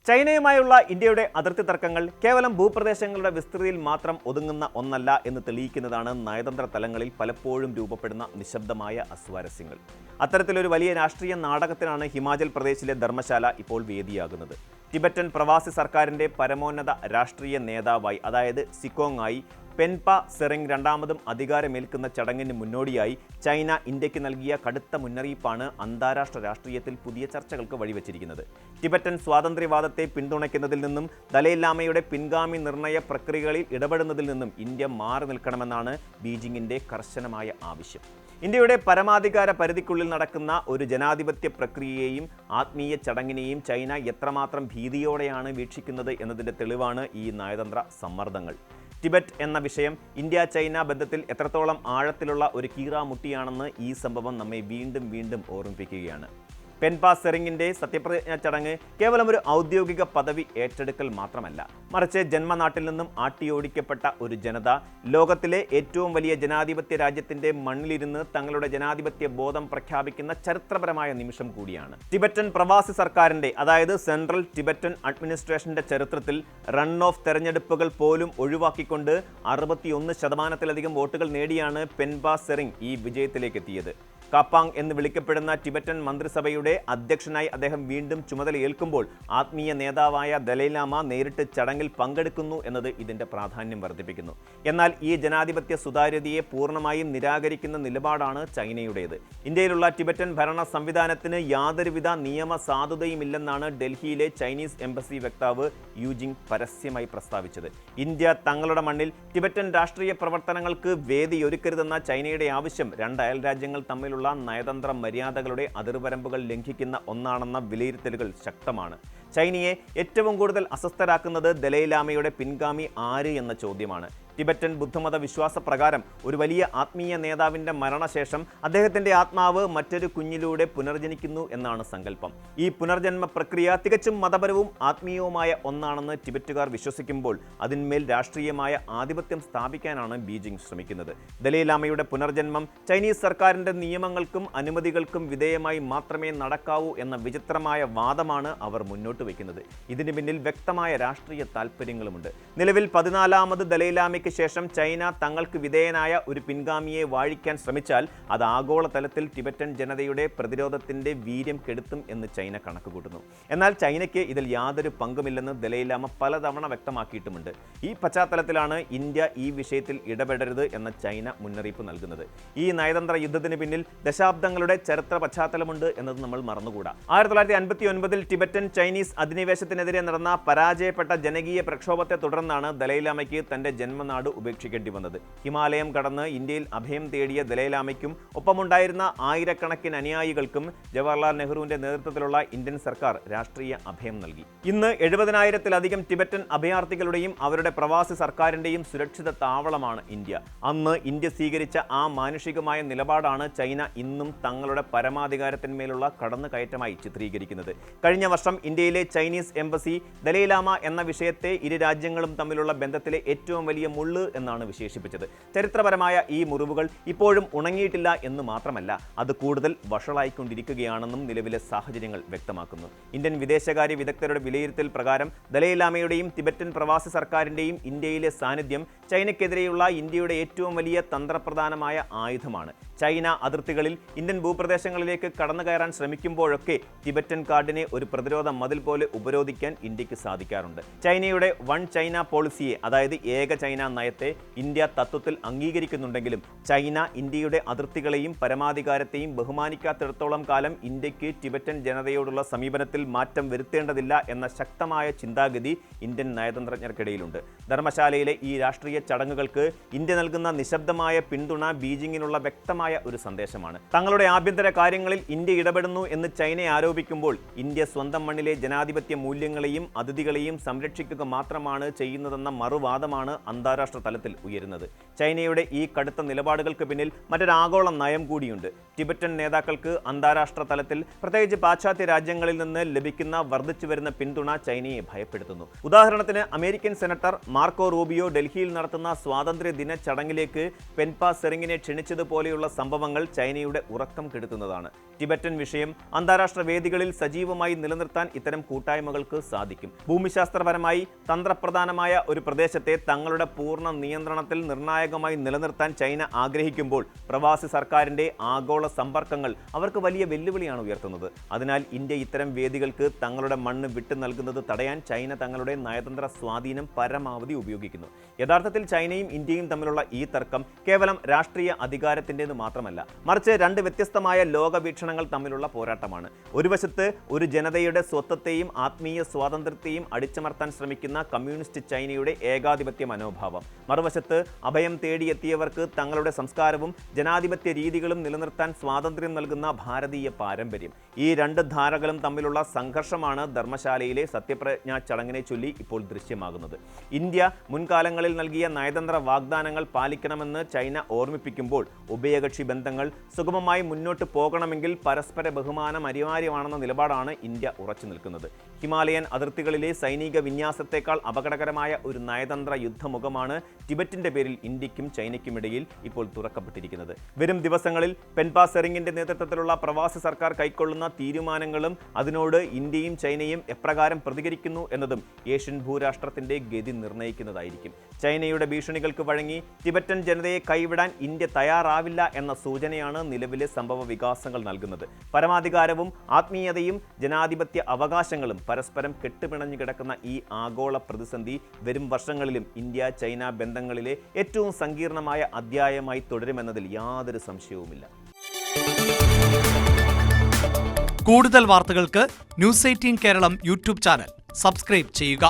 ചൈനയുമായുള്ള ഇന്ത്യയുടെ അതിർത്തി തർക്കങ്ങൾ കേവലം ഭൂപ്രദേശങ്ങളുടെ വിസ്തൃതിയിൽ മാത്രം ഒതുങ്ങുന്ന ഒന്നല്ല എന്ന് തെളിയിക്കുന്നതാണ് നയതന്ത്ര തലങ്ങളിൽ പലപ്പോഴും രൂപപ്പെടുന്ന നിശബ്ദമായ അസ്വാരസ്യങ്ങൾ. അത്തരത്തിലൊരു വലിയ രാഷ്ട്രീയ നാടകത്തിനാണ് ഹിമാചൽ പ്രദേശിലെ ധർമ്മശാല ഇപ്പോൾ വേദിയാകുന്നത്. ടിബറ്റൻ പ്രവാസി സർക്കാരിൻ്റെ പരമോന്നത രാഷ്ട്രീയ നേതാവായി, അതായത് സിക്കോങ്ങായി പെൻപ സെറിംഗ് രണ്ടാമതും അധികാരമേൽക്കുന്ന ചടങ്ങിന് മുന്നോടിയായി ചൈന ഇന്ത്യക്ക് നൽകിയ കടുത്ത മുന്നറിയിപ്പാണ് അന്താരാഷ്ട്ര രാഷ്ട്രീയത്തിൽ പുതിയ ചർച്ചകൾക്ക് വഴിവെച്ചിരിക്കുന്നത്. ടിബറ്റൻ സ്വാതന്ത്ര്യവാദത്തെ പിന്തുണയ്ക്കുന്നതിൽ നിന്നും ദലൈലാമയുടെ പിൻഗാമി നിർണയ പ്രക്രിയകളിൽ ഇടപെടുന്നതിൽ നിന്നും ഇന്ത്യ മാറി നിൽക്കണമെന്നാണ് ബീജിംഗിൻ്റെ കർശനമായ ആവശ്യം. ഇന്ത്യയുടെ പരമാധികാര പരിധിക്കുള്ളിൽ നടക്കുന്ന ഒരു ജനാധിപത്യ പ്രക്രിയയെയും ആത്മീയ ചടങ്ങിനെയും ചൈന എത്രമാത്രം ഭീതിയോടെയാണ് വീക്ഷിക്കുന്നത് എന്നതിൻ്റെ തെളിവാണ് ഈ നയതന്ത്ര സമ്മർദ്ദങ്ങൾ. ടിബറ്റ് എന്ന വിഷയം ഇന്ത്യ ചൈന ബന്ധത്തിൽ എത്രത്തോളം ആഴത്തിലുള്ള ഒരു കീറാമുട്ടിയാണെന്ന് ഈ സംഭവം നമ്മെ വീണ്ടും ഓർമ്മിപ്പിക്കുകയാണ്. പെൻപ സെറിംഗിൻ്റെ സത്യപ്രതിജ്ഞാ ചടങ്ങ് കേവലം ഒരു ഔദ്യോഗിക പദവി ഏറ്റെടുക്കൽ മാത്രമല്ല, മറിച്ച് ജന്മനാട്ടിൽ നിന്നും ആട്ടിയോടിക്കപ്പെട്ട ഒരു ജനത ലോകത്തിലെ ഏറ്റവും വലിയ ജനാധിപത്യ രാജ്യത്തിൻ്റെ മണ്ണിലിരുന്ന് തങ്ങളുടെ ജനാധിപത്യ ബോധം പ്രഖ്യാപിക്കുന്ന ചരിത്രപരമായ നിമിഷം കൂടിയാണ്. ടിബറ്റൻ പ്രവാസി സർക്കാരിൻ്റെ, അതായത് സെൻട്രൽ ടിബറ്റൻ അഡ്മിനിസ്ട്രേഷൻ്റെ ചരിത്രത്തിൽ റൺ ഓഫ് തെരഞ്ഞെടുപ്പുകൾ പോലും ഒഴിവാക്കിക്കൊണ്ട് 61% വോട്ടുകൾ നേടിയാണ് പെൻപ സെറിംഗ് ഈ വിജയത്തിലേക്ക് എത്തിയത്. കാപ്പാങ് എന്ന് വിളിക്കപ്പെടുന്ന ടിബറ്റൻ മന്ത്രിസഭയുടെ അധ്യക്ഷനായി അദ്ദേഹം വീണ്ടും ചുമതലയേൽക്കുമ്പോൾ ആത്മീയ നേതാവായ ദലൈലാമ നേരിട്ട് ചടങ്ങിൽ പങ്കെടുക്കുന്നു എന്നത് ഇതിൻ്റെ പ്രാധാന്യം വർദ്ധിപ്പിക്കുന്നു. എന്നാൽ ഈ ജനാധിപത്യ സുതാര്യതയെ പൂർണ്ണമായും നിരാകരിക്കുന്ന നിലപാടാണ് ചൈനയുടേത്. ഇന്ത്യയിലുള്ള ടിബറ്റൻ ഭരണ സംവിധാനത്തിന് യാതൊരുവിധ നിയമ സാധുതയുമില്ലെന്നാണ് ഡൽഹിയിലെ ചൈനീസ് എംബസി വക്താവ് യൂജിങ് പരസ്യമായി പ്രസ്താവിച്ചത്. ഇന്ത്യ തങ്ങളുടെ മണ്ണിൽ ടിബറ്റൻ രാഷ്ട്രീയ പ്രവർത്തനങ്ങൾക്ക് വേദിയൊരുക്കരുതെന്ന ചൈനയുടെ ആവശ്യം രണ്ട് അയൽ രാജ്യങ്ങൾ തമ്മിലുള്ള നയതന്ത്ര മര്യാദകളുടെ അതിർവരമ്പുകൾ ലംഘിക്കുന്ന ഒന്നാണെന്ന വിലയിരുത്തലുകൾ ശക്തമാണ്. ചൈനയെ ഏറ്റവും കൂടുതൽ അസ്വസ്ഥരാക്കുന്നത് ദലൈലാമയുടെ പിൻഗാമി ആര് എന്ന ചോദ്യമാണ്. ടിബറ്റൻ ബുദ്ധമത വിശ്വാസപ്രകാരം ഒരു വലിയ ആത്മീയ നേതാവിൻ്റെ മരണശേഷം അദ്ദേഹത്തിൻ്റെ ആത്മാവ് മറ്റൊരു കുഞ്ഞിലൂടെ പുനർജനിക്കുന്നു എന്നാണ് സങ്കല്പം. ഈ പുനർജന്മ പ്രക്രിയ തികച്ചും മതപരവും ആത്മീയവുമായ ഒന്നാണെന്ന് ടിബറ്റുകാർ വിശ്വസിക്കുമ്പോൾ അതിന്മേൽ രാഷ്ട്രീയമായ ആധിപത്യം സ്ഥാപിക്കാനാണ് ബീജിംഗ് ശ്രമിക്കുന്നത്. ദലൈലാമയുടെ പുനർജന്മം ചൈനീസ് സർക്കാരിൻ്റെ നിയമങ്ങൾക്കും അനുമതികൾക്കും വിധേയമായി മാത്രമേ നടക്കാവൂ എന്ന വിചിത്രമായ വാദമാണ് അവർ മുന്നോട്ട് വയ്ക്കുന്നത്. ഇതിന് പിന്നിൽ വ്യക്തമായ രാഷ്ട്രീയ താൽപ്പര്യങ്ങളുമുണ്ട്. നിലവിൽ 14ാമത് ദലൈലാമയ്ക്ക് ശേഷം ചൈന തങ്ങൾക്ക് വിധേയനായ ഒരു പിൻഗാമിയെ വാഴിക്കാൻ ശ്രമിച്ചാൽ അത് ആഗോളതലത്തിൽ ടിബറ്റൻ ജനതയുടെ പ്രതിരോധത്തിന്റെ വീര്യം കെടുത്തും എന്ന് ചൈന കണക്കുകൂട്ടുന്നു. എന്നാൽ ചൈനയ്ക്ക് ഇതിൽ യാതൊരു പങ്കുമില്ലെന്ന് ദലൈലാമ പലതവണ വ്യക്തമാക്കിയിട്ടുമുണ്ട്. ഈ പശ്ചാത്തലത്തിലാണ് ഇന്ത്യ ഈ വിഷയത്തിൽ ഇടപെടരുത് എന്ന ചൈന മുന്നറിയിപ്പ് നൽകുന്നത്. ഈ നയതന്ത്ര യുദ്ധത്തിന് പിന്നിൽ ദശാബ്ദങ്ങളുടെ ചരിത്ര പശ്ചാത്തലമുണ്ട് എന്നത് നമ്മൾ മറന്നുകൂടാ. 1959 ടിബറ്റൻ ചൈനീസ് അധിനിവേശത്തിനെതിരെ നടന്ന പരാജയപ്പെട്ട ജനകീയ പ്രക്ഷോഭത്തെ തുടർന്നാണ് ദലൈലാമയ്ക്ക് തന്റെ ജന്മനാട് ഉപേക്ഷിക്കേണ്ടി വന്നത്. ഹിമാലയം കടന്ന് ഇന്ത്യയിൽ അഭയം തേടിയ ദലൈലാമയ്ക്കും ഒപ്പമുണ്ടായിരുന്ന ആയിരക്കണക്കിന് അനുയായികൾക്കും ജവഹർലാൽ നെഹ്റുവിന്റെ നേതൃത്വത്തിലുള്ള ഇന്ത്യൻ സർക്കാർ രാഷ്ട്രീയ അഭയം നൽകി. ഇന്ന് 70,000-ലധികം ടിബറ്റൻ അഭയാർത്ഥികളുടെയും അവരുടെ പ്രവാസി സർക്കാരിന്റെയും സുരക്ഷിത താവളമാണ് ഇന്ത്യ. അന്ന് ഇന്ത്യ സ്വീകരിച്ച ആ മാനുഷികമായ നിലപാടാണ് ചൈന ഇന്നും തങ്ങളുടെ പരമാധികാരത്തിന്മേലുള്ള കടന്നുകയറ്റമായി ചിത്രീകരിക്കുന്നത്. കഴിഞ്ഞ വർഷം ഇന്ത്യയിലെ ചൈനീസ് എംബസി ദലൈലാമ എന്ന വിഷയത്തെ ഇരു രാജ്യങ്ങളും തമ്മിലുള്ള ബന്ധത്തിലെ ഏറ്റവും വലിയ മുള്ള് എന്നാണ് വിശേഷിപ്പിച്ചത്. ചരിത്രപരമായ ഈ മുറിവുകൾ ഇപ്പോഴും ഉണങ്ങിയിട്ടില്ല എന്ന് മാത്രമല്ല, അത് കൂടുതൽ വഷളായിക്കൊണ്ടിരിക്കുകയാണെന്നും നിലവിലെ സാഹചര്യങ്ങൾ വ്യക്തമാക്കുന്നു. ഇന്ത്യൻ വിദേശകാര്യ വിദഗ്ധരുടെ വിലയിരുത്തൽ പ്രകാരം ദലൈലാമയുടെയും ടിബറ്റൻ പ്രവാസി സർക്കാരിൻ്റെയും ഇന്ത്യയിലെ സാന്നിധ്യം ചൈനയ്ക്കെതിരെയുള്ള ഇന്ത്യയുടെ ഏറ്റവും വലിയ തന്ത്രപ്രധാനമായ ആയുധമാണ്. ചൈന അതിർത്തികളിൽ ഇന്ത്യൻ ഭൂപ്രദേശങ്ങളിലേക്ക് കടന്നു കയറാൻ ശ്രമിക്കുമ്പോഴൊക്കെ ടിബറ്റൻ കാർഡിനെ ഒരു പ്രതിരോധ മതിൽ പോലെ ഉപരോധിക്കാൻ ഇന്ത്യക്ക് സാധിക്കാറുണ്ട്. ചൈനയുടെ വൺ ചൈന പോളിസിയെ, അതായത് ഏക ചൈന നയത്തെ ഇന്ത്യ തത്വത്തിൽ അംഗീകരിക്കുന്നുണ്ടെങ്കിലും ചൈന ഇന്ത്യയുടെ അതിർത്തികളെയും പരമാധികാരത്തെയും ബഹുമാനിക്കാത്തിടത്തോളം കാലം ഇന്ത്യക്ക് ടിബറ്റൻ ജനതയോടുള്ള സമീപനത്തിൽ മാറ്റം വരുത്തേണ്ടതില്ല എന്ന ശക്തമായ ചിന്താഗതി ഇന്ത്യൻ നയതന്ത്രജ്ഞർക്കിടയിലുണ്ട്. ധർമ്മശാലയിലെ ഈ രാഷ്ട്രീയ ചടങ്ങുകൾക്ക് ഇന്ത്യ നൽകുന്ന നിശബ്ദമായ പിന്തുണ ബീജിംഗിനുള്ള വ്യക്തമായ ഒരു സന്ദേശമാണ്. തങ്ങളുടെ ആഭ്യന്തര കാര്യങ്ങളിൽ ഇന്ത്യ ഇടപെടുന്നു എന്ന് ചൈന ആരോപിക്കുമ്പോൾ ഇന്ത്യ സ്വന്തം മണ്ണിലെ ജനാധിപത്യ മൂല്യങ്ങളെയും അതിഥികളെയും സംരക്ഷിക്കുക മാത്രമാണ് ചെയ്യുന്നതെന്ന മറുവാദമാണ് അന്താരാഷ്ട്ര തലത്തിൽ ഉയരുന്നത്. ചൈനയുടെ ഈ കടുത്ത നിലപാടുകൾക്ക് പിന്നിൽ മറ്റൊരു ആഗോള നയം കൂടിയുണ്ട്. ടിബറ്റൻ നേതാക്കൾക്ക് അന്താരാഷ്ട്ര തലത്തിൽ, പ്രത്യേകിച്ച് പാശ്ചാത്യ രാജ്യങ്ങളിൽ നിന്ന് ലഭിക്കുന്ന വർദ്ധിച്ചു വരുന്ന പിന്തുണ ചൈനയെ ഭയപ്പെടുത്തുന്നു. ഉദാഹരണത്തിന് അമേരിക്കൻ സെനറ്റർ മാർക്കോ റൂബിയോ ഡൽഹിയിൽ നടത്തുന്ന സ്വാതന്ത്ര്യ ദിന ചടങ്ങിലേക്ക് പെൻപ സെറിംഗിനെ ക്ഷണിച്ചതുപോലെയുള്ള സംഭവങ്ങൾ ചൈനയുടെ ഉറക്കം കെടുത്തുന്നതാണ്. ടിബറ്റൻ വിഷയം അന്താരാഷ്ട്ര വേദികളിൽ സജീവമായി നിലനിർത്താൻ ഇത്തരം കൂട്ടായ്മകൾക്ക് സാധിക്കും. ഭൂമിശാസ്ത്രപരമായി തന്ത്രപ്രധാനമായ ഒരു പ്രദേശത്തെ തങ്ങളുടെ പൂർണ്ണ നിയന്ത്രണത്തിൽ നിർണായകമായി നിലനിർത്താൻ ചൈന ആഗ്രഹിക്കുമ്പോൾ പ്രവാസി സർക്കാരിന്റെ ആഗോള സമ്പർക്കങ്ങൾ അവർക്ക് വലിയ വെല്ലുവിളിയാണ് ഉയർത്തുന്നത്. അതിനാൽ ഇന്ത്യ ഇത്തരം വേദികൾക്ക് തങ്ങളുടെ മണ്ണ് വിട്ടു നൽകുന്നത് തടയാൻ ചൈന തങ്ങളുടെ നയതന്ത്ര സ്വാധീനം പരമാവധി ഉപയോഗിക്കുന്നു. യഥാർത്ഥത്തിൽ ചൈനയും ഇന്ത്യയും തമ്മിലുള്ള ഈ തർക്കം കേവലം രാഷ്ട്രീയ അധികാരത്തിൻ്റെത് മാത്രമല്ല, മറിച്ച് രണ്ട് വ്യത്യസ്തമായ ലോകവീക്ഷണങ്ങൾ തമ്മിലുള്ള പോരാട്ടമാണ്. ഒരു വശത്ത് ഒരു ജനതയുടെ സ്വത്വത്തെയും ആത്മീയ സ്വാതന്ത്ര്യത്തെയും അടിച്ചമർത്താൻ ശ്രമിക്കുന്ന കമ്മ്യൂണിസ്റ്റ് ചൈനയുടെ ഏകാധിപത്യ മനോഭാവം, മറുവശത്ത് അഭയം തേടിയെത്തിയവർക്ക് തങ്ങളുടെ സംസ്കാരവും ജനാധിപത്യ രീതികളും നിലനിർത്താൻ സ്വാതന്ത്ര്യം നൽകുന്ന ഭാരതീയ പാരമ്പര്യം. ഈ രണ്ട് ധാരകളും തമ്മിലുള്ള സംഘർഷമാണ് ധർമ്മശാലയിലെ സത്യപ്രതിജ്ഞാ ചടങ്ങിനെ ചൊല്ലി ഇപ്പോൾ ദൃശ്യമാകുന്നത്. ഇന്ത്യ മുൻകാലങ്ങളിൽ നൽകിയ നയതന്ത്ര വാഗ്ദാനങ്ങൾ പാലിക്കണമെന്ന് ചൈന ഓർമ്മിപ്പിക്കുമ്പോൾ ഉഭയകക്ഷി ബന്ധങ്ങൾ സുഗമമായി മുന്നോട്ട് പോകണമെങ്കിൽ പരസ്പര ബഹുമാനം അനിവാര്യമാണെന്ന നിലപാടാണ് ഇന്ത്യ ഉറച്ചു നിൽക്കുന്നത്. ഹിമാലയൻ അതിർത്തികളിലെ സൈനിക വിന്യാസത്തെക്കാൾ അപകടകരമായ ഒരു നയതന്ത്ര യുദ്ധമുഖമാണ് ടിബറ്റിന്റെ പേരിൽ ഇന്ത്യക്കും ചൈനയ്ക്കുമിടയിൽ ഇപ്പോൾ തുറക്കപ്പെട്ടിരിക്കുന്നത്. വരും ദിവസങ്ങളിൽ പെൻപാ സെറിങ്ങിന്റെ നേതൃത്വത്തിലുള്ള പ്രവാസി സർക്കാർ കൈക്കൊള്ളുന്ന തീരുമാനങ്ങളും അതിനോട് ഇന്ത്യയും ചൈനയും എപ്രകാരം പ്രതികരിക്കുന്നു എന്നതും ഏഷ്യൻ ഭൂരാഷ്ട്രത്തിന്റെ ഗതി നിർണ്ണയിക്കുന്നതായിരിക്കും. ചൈനയുടെ ഭീഷണികൾക്ക് വഴങ്ങി ടിബറ്റൻ ജനതയെ കൈവിടാൻ ഇന്ത്യ തയ്യാറാവില്ല എന്ന സൂചനയാണ് നിലവിലെ സംഭവ വികാസങ്ങൾ നൽകുന്നത്. പരമാധികാരവും ആത്മീയതയും ജനാധിപത്യ അവകാശങ്ങളും പരസ്പരം കെട്ടുപിണഞ്ഞു കിടക്കുന്ന ഈ ആഗോള പ്രതിസന്ധി വരും വർഷങ്ങളിലും ഇന്ത്യ ചൈന ബന്ധങ്ങളിലെ ഏറ്റവും സങ്കീർണമായ അധ്യായമായി തുടരുമെന്നതിൽ യാതൊരു സംശയവുമില്ല. കൂടുതൽ വാർത്തകൾക്ക് news 18 Keralam YouTube channel subscribe ചെയ്യുക.